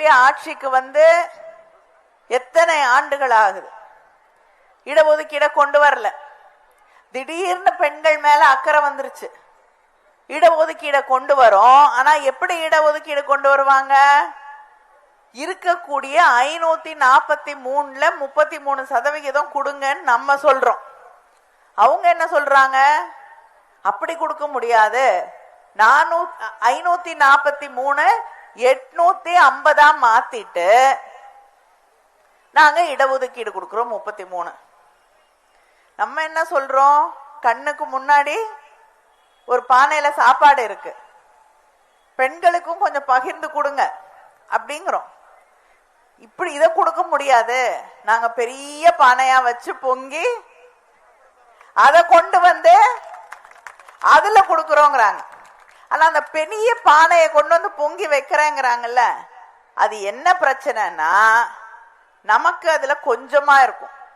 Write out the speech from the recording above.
இருக்கக்கூடிய ஆட்சிக்கு எத்தனை ஆண்டுகள் ஆகுது, இடஒதுக்கீட கொண்டு வரல. திடீர்னு பெண்கள் மேல அக்கறை வந்துருச்சு, இடஒதுக்கீட கொண்டு வரும். ஆனா எப்படி இடஒதுக்கீடு கொண்டு வருவாங்க? இருக்கக்கூடிய 543ல 33% கொடுங்கன்னு நம்ம சொல்றோம். அவங்க என்ன சொல்றாங்க? அப்படி கொடுக்க முடியாது, 543 850 மாத்திட்டு நாங்க இடஒதுக்கீடு கொடுக்கிறோம் 33. நம்ம என்ன சொல்றோம்? கண்ணுக்கு முன்னாடி ஒரு பானையில சாப்பாடு இருக்கு, பெண்களுக்கும் கொஞ்சம் பகிர்ந்து கொடுங்க அப்படிங்கிறோம். இப்படி இதை கொடுக்க முடியாது, நாங்க பெரிய பானையா வச்சு பொங்கி அதை கொண்டு அதுல கொடுக்கிறோங்கிறாங்க. ஆனா அந்த பெரிய பானையை கொண்டு பொங்கி வைக்கிறேங்கிறாங்கல்ல, அது என்ன பிரச்சனைனா நமக்கு அதுல கொஞ்சமா இருக்கும்.